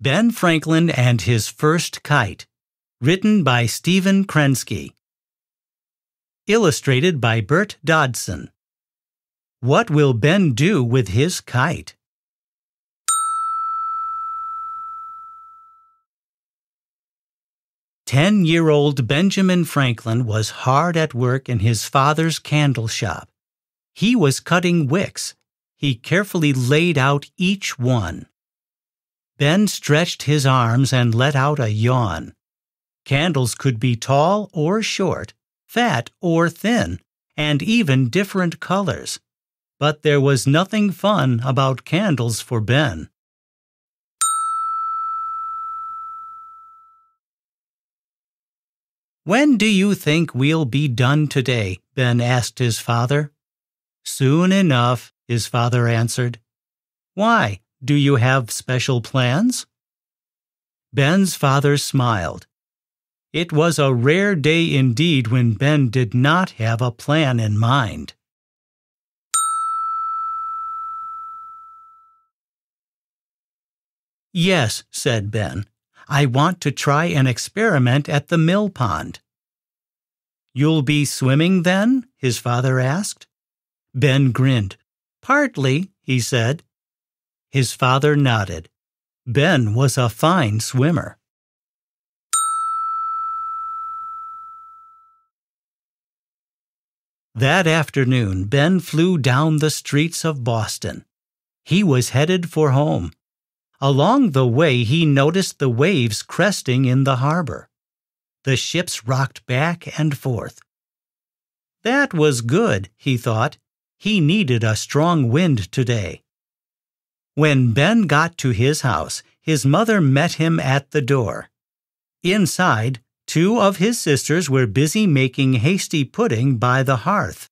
Ben Franklin and His First Kite, written by Stephen Krensky. Illustrated by Bert Dodson. What will Ben do with his kite? Ten-year-old Benjamin Franklin was hard at work in his father's candle shop. He was cutting wicks. He carefully laid out each one. Ben stretched his arms and let out a yawn. Candles could be tall or short, fat or thin, and even different colors. But there was nothing fun about candles for Ben. "When do you think we'll be done today?" Ben asked his father. "Soon enough," his father answered. "Why? Do you have special plans?" Ben's father smiled. It was a rare day indeed when Ben did not have a plan in mind. "Yes," said Ben. "I want to try an experiment at the mill pond." "You'll be swimming then?" his father asked. Ben grinned. "Partly," he said. His father nodded. Ben was a fine swimmer. That afternoon, Ben flew down the streets of Boston. He was headed for home. Along the way, he noticed the waves cresting in the harbor. The ships rocked back and forth. That was good, he thought. He needed a strong wind today. When Ben got to his house, his mother met him at the door. Inside, two of his sisters were busy making hasty pudding by the hearth.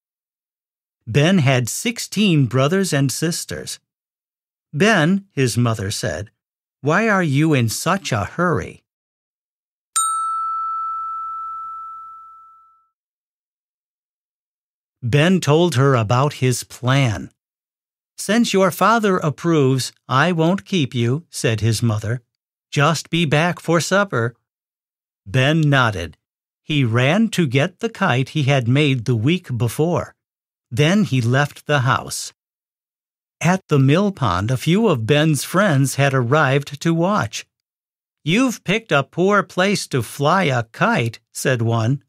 Ben had 16 brothers and sisters. "Ben," his mother said, "why are you in such a hurry?" Ben told her about his plan. "Since your father approves, I won't keep you," said his mother. "Just be back for supper." Ben nodded. He ran to get the kite he had made the week before. Then he left the house. At the mill pond, a few of Ben's friends had arrived to watch. "You've picked a poor place to fly a kite," said one.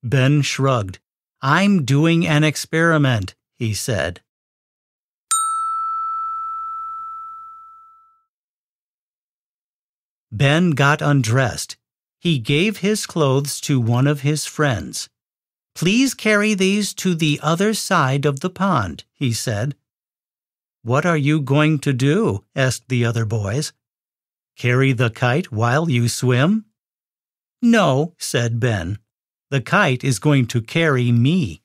Ben shrugged. "I'm doing an experiment," he said. Ben got undressed. He gave his clothes to one of his friends. "Please carry these to the other side of the pond," he said. "What are you going to do?" asked the other boys. "Carry the kite while you swim?" "No," said Ben. "The kite is going to carry me."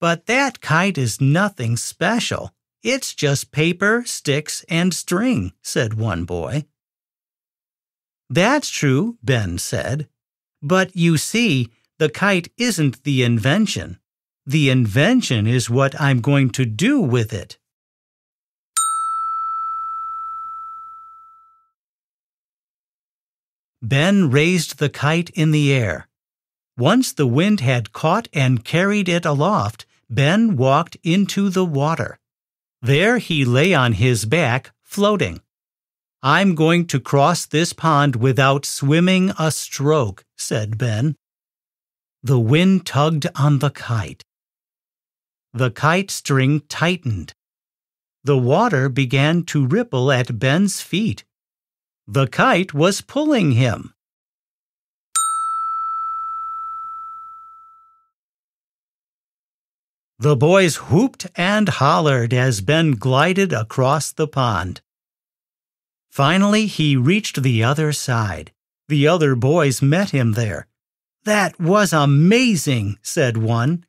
"But that kite is nothing special. It's just paper, sticks, and string," said one boy. "That's true," Ben said. "But you see, the kite isn't the invention. The invention is what I'm going to do with it." Ben raised the kite in the air. Once the wind had caught and carried it aloft, Ben walked into the water. There he lay on his back, floating. "I'm going to cross this pond without swimming a stroke," said Ben. The wind tugged on the kite. The kite string tightened. The water began to ripple at Ben's feet. The kite was pulling him. The boys whooped and hollered as Ben glided across the pond. Finally, he reached the other side. The other boys met him there. "That was amazing," said one.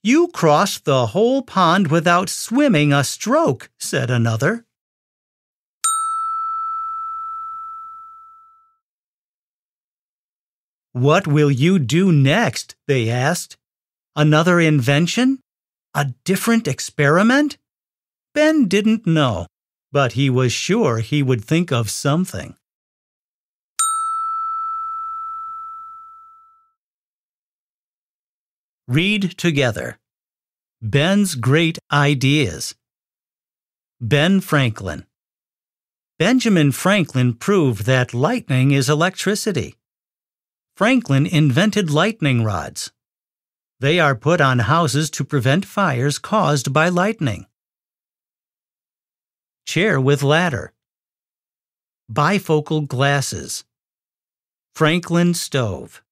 "You crossed the whole pond without swimming a stroke," said another. "What will you do next?" they asked. "Another invention? A different experiment?" Ben didn't know. but he was sure he would think of something. Read together. Ben's great ideas. Ben Franklin. Benjamin Franklin proved that lightning is electricity. Franklin invented lightning rods. They are put on houses to prevent fires caused by lightning. Chair with ladder. Bifocal glasses. Franklin stove.